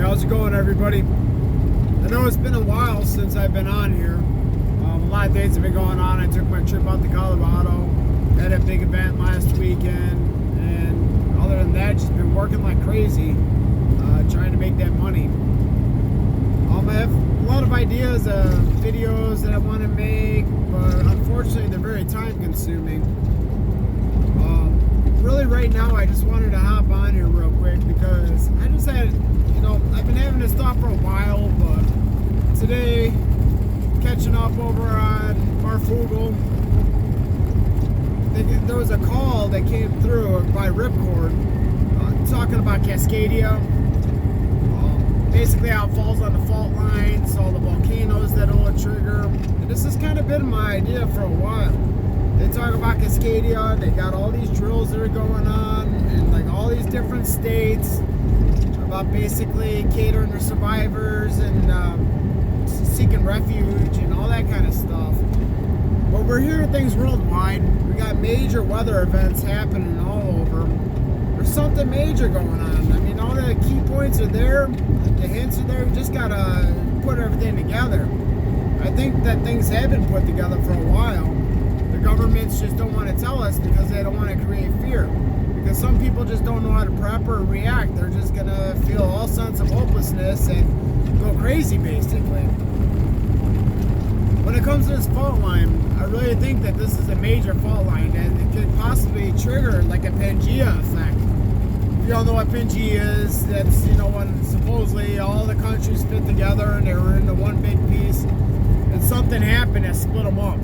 How's it going, everybody? I know it's been a while since I've been on here. A lot of days have been going on. I took my trip out to Colorado, had a big event last weekend, and other than that, just been working like crazy, trying to make that money. I have a lot of ideas of videos that I want to make, but unfortunately they're very time consuming. Really right now I just wanted to hop on here real quick because I just had, I've been having this thought for a while, but today, catching up over on Marfoogle, there was a call that came through by Ripcord talking about Cascadia, basically how it falls on the fault lines, all the volcanoes that it'll trigger, and this has kind of been my idea for a while. They talk about Cascadia, they got all these drills that are going on in like all these different states about basically catering to survivors and seeking refuge and all that kind of stuff. But we're hearing things worldwide. We got major weather events happening all over. There's something major going on. I mean, all the key points are there, the hints are there, we just gotta put everything together. I think that things have been put together for a while. The governments just don't want to tell us because they don't want to create fear. Because some people just don't know how to prep or react. They're just going to feel all sense of hopelessness and go crazy, basically. When it comes to this fault line, I really think that this is a major fault line and it could possibly trigger like a Pangea effect. If you all know what Pangea is, that's, when supposedly all the countries fit together and they were into one big piece and something happened that split them up.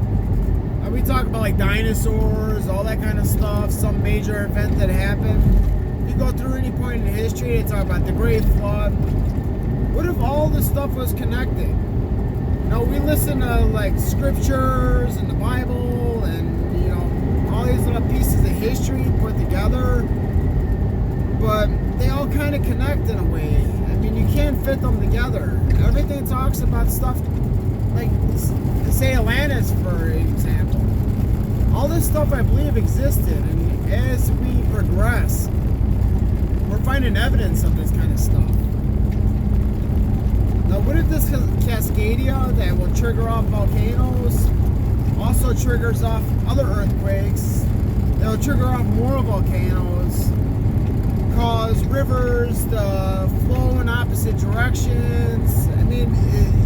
We talk about like dinosaurs, all that kind of stuff, some major event that happened. If you go through any point in history, they talk about the Great Flood. What if all this stuff was connected? We listen to like scriptures and the Bible and, all these little pieces of history put together, but they all kind of connect in a way. I mean, you can't fit them together. Everything talks about stuff like, say, Atlantis, for example. All this stuff, I believe, existed, and as we progress, we're finding evidence of this kind of stuff. Now, what if this Cascadia that will trigger off volcanoes also triggers off other earthquakes that will trigger off more volcanoes, cause rivers to flow in opposite directions? I mean,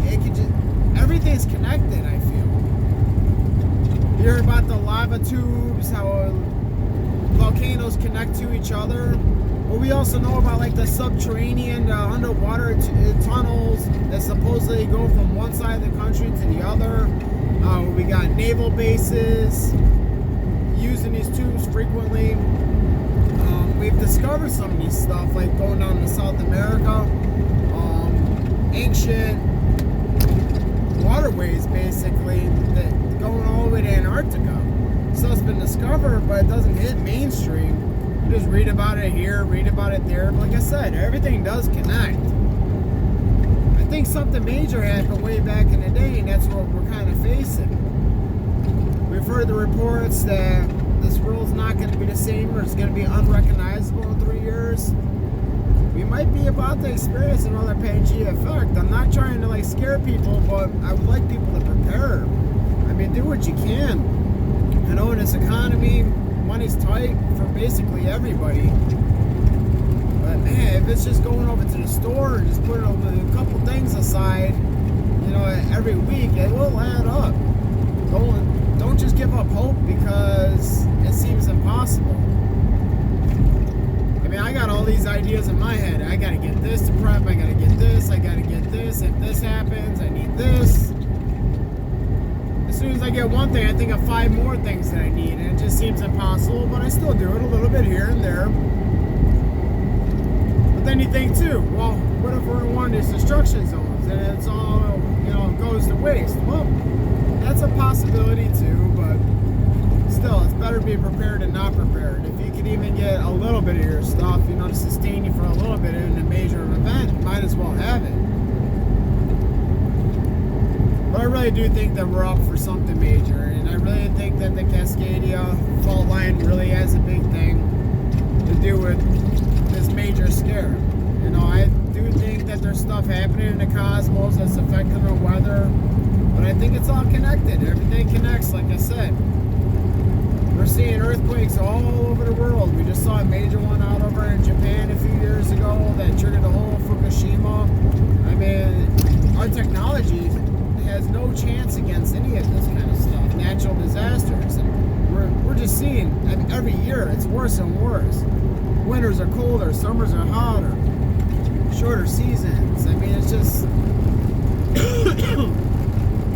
it could just... Everything's connected, I feel. You heard about the lava tubes, how volcanoes connect to each other. Well, we also know about like the subterranean underwater tunnels that supposedly go from one side of the country to the other. We got naval bases using these tubes frequently. We've discovered some of these stuff, like going down to South America, ancient waterways basically that going all the way to Antarctica. So it's been discovered, but it doesn't hit mainstream. You just read about it here, read about it there. But like I said, everything does connect. I think something major happened way back in the day, and that's what we're kind of facing. We've heard the reports that this world's not going to be the same, or it's going to be unrecognizable in 3 years. We might be about to experience another Pangea effect. I'm not trying to like scare people, but I would like people to prepare. I mean, do what you can. I know in this economy, money's tight for basically everybody. But man, if it's just going over to the store and just putting a couple things aside, every week, it will add up. Don't just give up hope because it seems impossible. I mean, I got all these ideas in my head. I gotta get this to prep, I gotta get this, I gotta get this. If this happens, I need this. As soon as I get one thing, I think of 5 more things that I need, and it just seems impossible, but I still do it a little bit here and there. But then you think too, well, what if we're in one of these destruction zones and it's all, goes to waste? Well, that's a possibility too, but still, it's better to be prepared than not prepared. If you can even get a little bit of your stuff, to sustain you for a little bit in a major event, might as well have it. But I really do think that we're up for something major, and I really think that the Cascadia fault line really has a big thing to do with this major scare. I do think that that there's stuff happening in the cosmos that's affecting the weather, but I think it's all connected. Everything connects, like I said. We're seeing earthquakes all over the world. We just saw a major one out over in Japan a few years ago that triggered the whole Fukushima. I mean, our technology has no chance against any of this kind of stuff, natural disasters. And we're just seeing, I mean, every year it's worse and worse. Winters are colder, summers are hotter, shorter seasons. I mean, it's just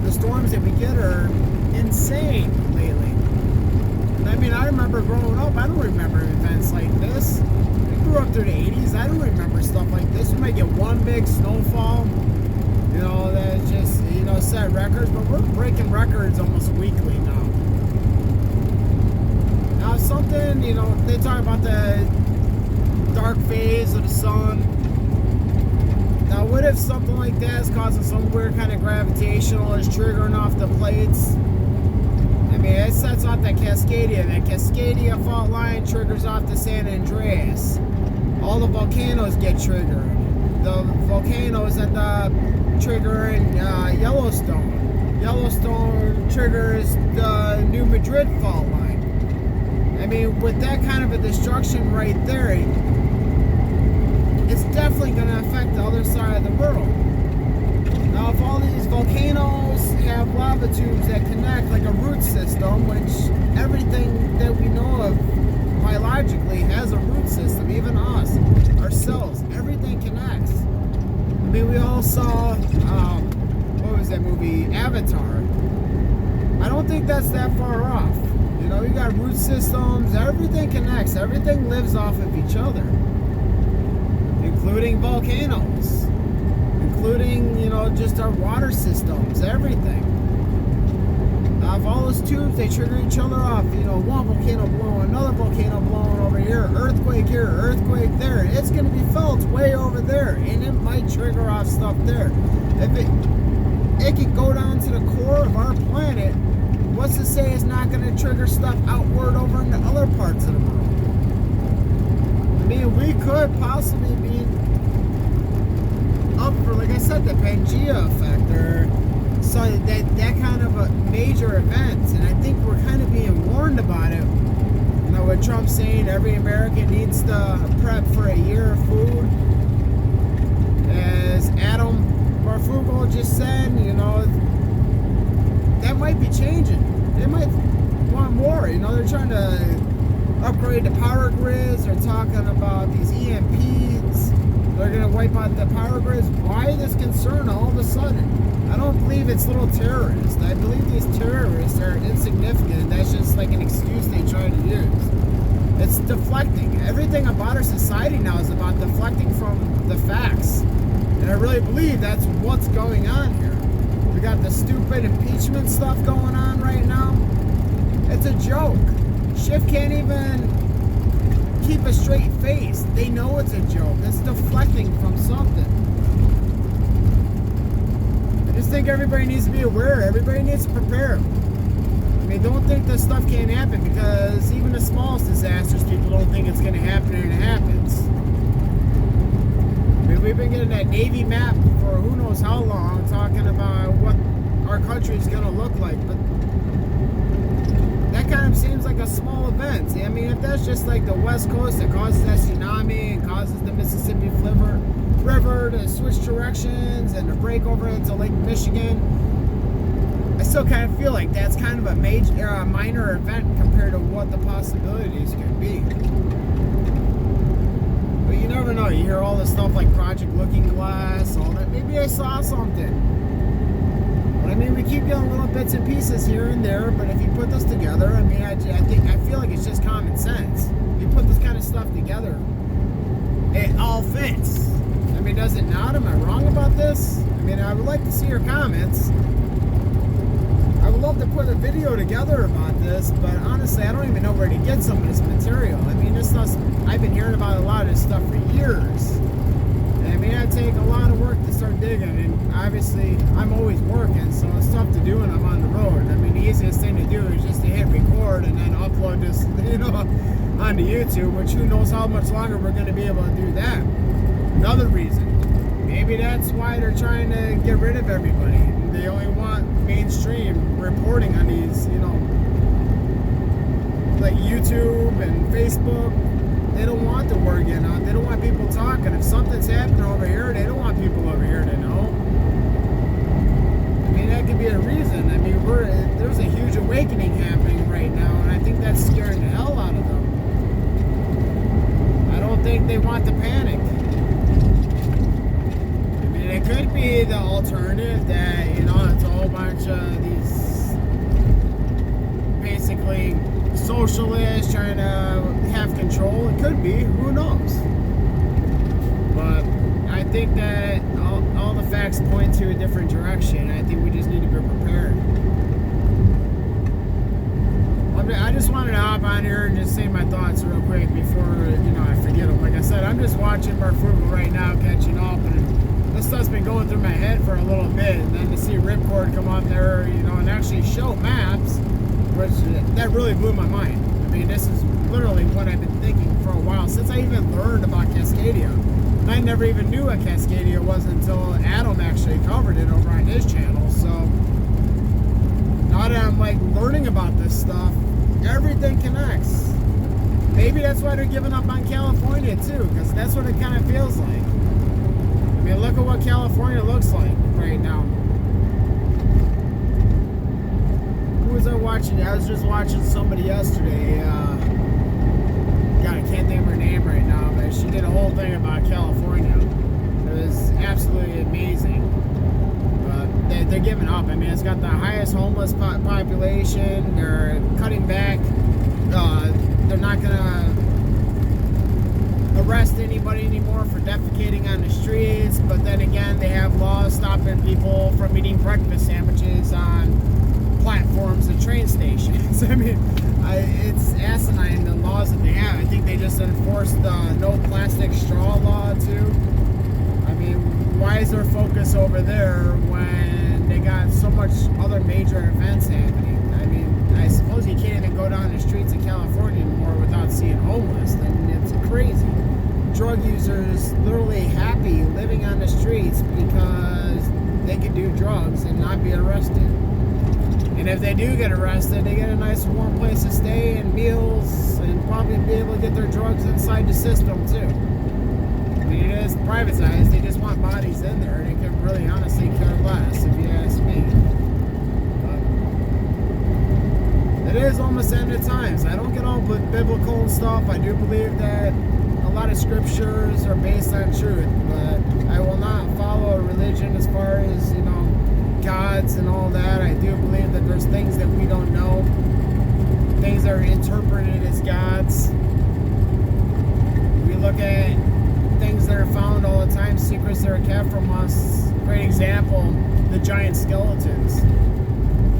the storms that we get are insane lately. And I mean, I remember growing up, I don't remember events like this. I grew up through the 80s, I don't remember stuff like this. We might get one big snowfall, you know, that just, you know, set records, but we're breaking records almost weekly now. Now something, you know, they talk about the dark phase of the sun. Now what if something like that is causing some weird kind of gravitational, is triggering off the plates? I mean, it sets off that Cascadia fault line triggers off the San Andreas. All the volcanoes get triggered. The volcanoes end up triggering Yellowstone. Yellowstone triggers the New Madrid fault line. I mean, with that kind of a destruction right there, it's definitely going to affect the other side of the world. Now, if all these volcanoes have lava tubes that connect like a root system, which everything that we know of biologically has a root system, even us, our cells, everything connects. I mean, we all saw, what was that movie, Avatar. I don't think that's that far off. You know, you got root systems, everything connects, everything lives off of each other, including volcanoes, including, you know, just our water systems, everything. If all those tubes, they trigger each other off, you know, one volcano blowing, another volcano blowing over here, earthquake there, it's going to be felt way over there, and it might trigger off stuff there. If it can go down to the core of our planet, what's to say it's not going to trigger stuff outward over into other parts of the world? I mean, we could possibly be up for, like I said, the Pangea effect, or so that kind of a major event. And I think we're kind of being warned about it. You know, with Trump saying every American needs to prep for a year of food. As Adam Barfugal just said, you know, that might be changing. They might want more. You know, they're trying to upgrade the power grids. They're talking about these EMPs. They're going to wipe out the power grids. Why this concern all of a sudden? I don't believe it's little terrorists. I believe these terrorists are insignificant. That's just like an excuse they try to use. It's deflecting. Everything about our society now is about deflecting from the facts. And I really believe that's what's going on here. We got the stupid impeachment stuff going on right now. It's a joke. Schiff can't even keep a straight face. They know it's a joke. It's deflecting from something. I just think everybody needs to be aware. Everybody needs to prepare. I mean, don't think this stuff can't happen, because even the smallest disasters, people don't think it's going to happen, and it happens. I mean, we've been getting that Navy map for who knows how long, talking about what our country is going to look like, but that kind of seems like a small event. I mean, if that's just like the West Coast that causes that tsunami and causes the Mississippi River to switch directions and to break over into Lake Michigan, I still kind of feel like that's kind of a minor event compared to what the possibilities could be. But you never know. You hear all this stuff like Project Looking Glass, all that. Maybe I saw something. But I mean, we keep getting little bits and pieces here and there. But if you put this together, I mean, I feel like it's just common sense. If you put this kind of stuff together, it all fits. I mean, does it not? Am I wrong about this? I mean, I would like to see your comments. I would love to put a video together about this, but honestly, I don't even know where to get some of this material. I mean, this stuff, I've been hearing about a lot of this stuff for years. And I mean, it'd take a lot of work to start digging, and obviously, I'm always working, so it's tough to do when I'm on the road. I mean, the easiest thing to do is just to hit record and then upload this, you know, onto YouTube, which who knows how much longer we're going to be able to do that. Another reason, Maybe that's why they're trying to get rid of everybody. They only want mainstream reporting on these, like YouTube and Facebook. They don't want the word getting out. They don't want people talking. If something's happening over here, they don't want people over here to know. I mean, that could be a reason. I mean, there's a huge awakening happening right now, and I think that's scaring the hell out of them. I don't think they want the panic. I mean, it could be the alternative that, it's a whole bunch of these basically socialists trying to have control. It could be. Who knows? But I think that all the facts point to a different direction. I think we just need to be prepared. I just wanted to hop on here and just say my thoughts real quick before, I forget them. Like I said, I'm just watching Marfugal right now, catching up, and this stuff's been going through my head for a little bit. And then to see Ripcord come on there, and actually show maps, which that really blew my mind. I mean, this is literally what I've been thinking for a while, since I even learned about Cascadia. And I never even knew what Cascadia was until Adam actually covered it over on his channel. So now that I'm learning about this stuff, everything connects. Maybe that's why they're giving up on California too, because that's what it kind of feels like. I mean, look at what California looks like right now. Who was I watching? I was just watching somebody yesterday. God, I can't think of her name right now, but she did a whole thing about California. It was absolutely amazing. They're giving up. I mean, it's got the highest homeless population. They're cutting back. They're not going to arrest anybody anymore for defecating on the streets. But then again, they have laws stopping people from eating breakfast sandwiches on platforms and train stations. I mean, it's asinine, the laws that they have. I think they just enforced the no plastic straw law too. I mean, why is their focus over there when they got so much other major events happening? I mean, I suppose you can't even go down the streets of California anymore without seeing homeless. I mean, it's crazy. Drug users literally happy living on the streets because they can do drugs and not be arrested. And if they do get arrested, they get a nice warm place to stay and meals and probably be able to get their drugs inside the system too. I mean, it is privatized. They just want bodies in there. They could really honestly care less, if you ask me. But it is almost the end of times. I don't get all biblical and stuff. I do believe that a lot of scriptures are based on truth, but I will not follow a religion as far as, gods and all that. I do believe that there's things that we don't know, things that are interpreted as gods. We look at things that are found all the time, secrets that are kept from us. Great example, the giant skeletons.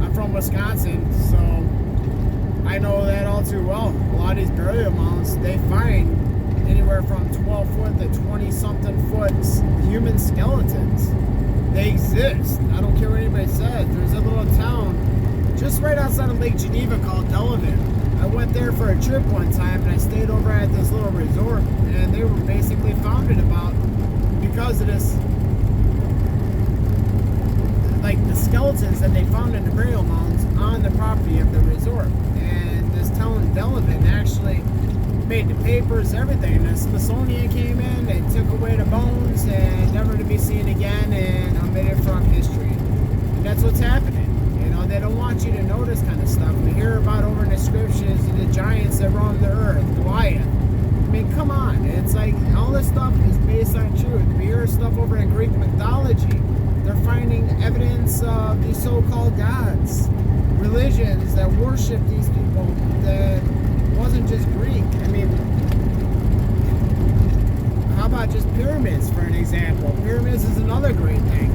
I'm from Wisconsin, so I know that all too well. A lot of these burial mounds, they find anywhere from 12 foot to 20 something foot human skeletons. They exist. I don't care what anybody says. There's a little town just right outside of Lake Geneva called Delavan. I went there for a trip one time and I stayed over at this little resort, and they were basically founded about because of this, the skeletons that they found in the burial mounds on the property of the resort. And this town Delavan actually made the papers, everything. And the Smithsonian came in, they took away the bones and never to be seen again and omitted from history. And that's what's happening. They don't want you to know this kind of stuff. We hear about over in the scriptures the giants that roam the earth, Goliath. I mean, come on. It's all this stuff is based on truth. We hear stuff over in Greek mythology. They're finding evidence of these so-called gods, religions that worship these people that wasn't just Greek. I mean, how about just pyramids, for an example? Pyramids is another great thing.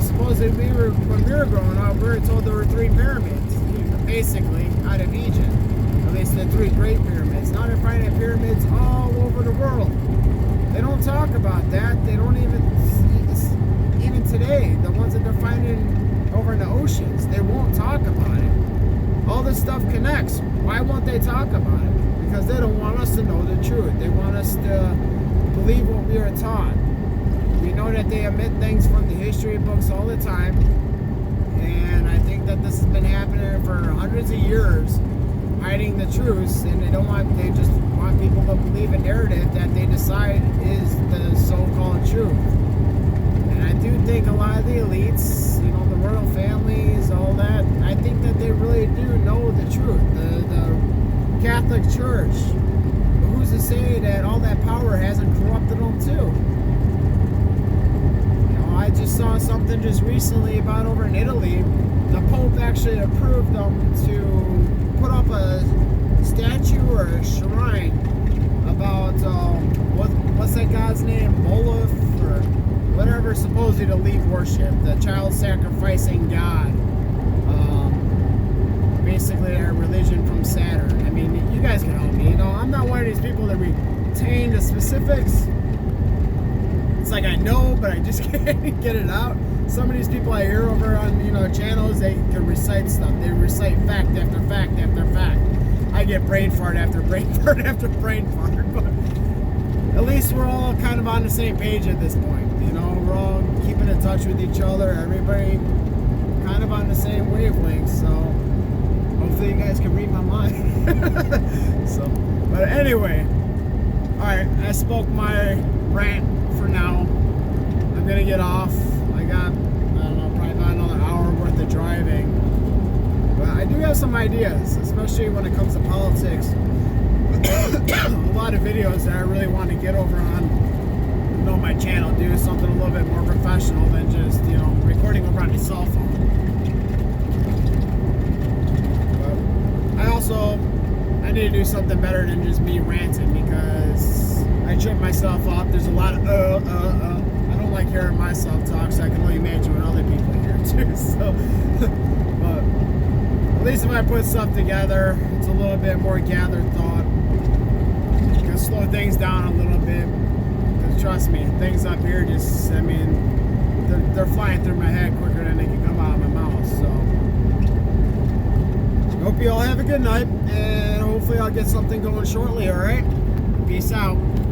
Supposedly when we were growing up, we were told there were 3 pyramids, basically, out of Egypt. At least the 3 great pyramids. Now they're finding pyramids all over the world. They don't talk about that. They don't even today, the ones that they're finding over in the oceans, they won't talk about it. All this stuff connects. Why won't they talk about it? Because they don't want us to know the truth. They want us to believe what we are taught. We know that they omit things from the history books all the time, and I think that this has been happening for hundreds of years, hiding the truths, and they just want people to believe a narrative that they decide is the so-called truth. And I do think a lot of the elites, the royal families, all that, I think that they really do know the truth. The Catholic Church, but who's to say that all that power hasn't corrupted them too? I just saw something just recently about over in Italy. The Pope actually approved them to put up a statue or a shrine about what's that guy's name, Moloch or whatever, supposedly to lead worship, the child sacrificing god. Basically a religion from Saturn. I mean, you guys can help me. I'm not one of these people that retain the specifics. It's like I know, but I just can't get it out. Some of these people I hear over on channels, they can recite stuff. They recite fact after fact after fact. I get brain fart after brain fart after brain fart. But at least we're all kind of on the same page at this point. We're all keeping in touch with each other. Everybody kind of on the same wavelength. So hopefully you guys can read my mind. But anyway, all right. I spoke my rant for now. I'm gonna get off. I got, probably about another hour worth of driving. But I do have some ideas, especially when it comes to politics. A lot of videos that I really want to get over on my channel, do something a little bit more professional than just, recording over on the cell phone. But I need to do something better than just me ranting, because I trip myself up. There's a lot of I don't like hearing myself talk, so I can only imagine what other people hear too. So, but at least if I put stuff together, it's a little bit more gathered thought. Gonna slow things down a little bit. Because trust me, things up here they're flying through my head quicker than they can come out of my mouth. So, hope you all have a good night, and hopefully I'll get something going shortly. All right, peace out.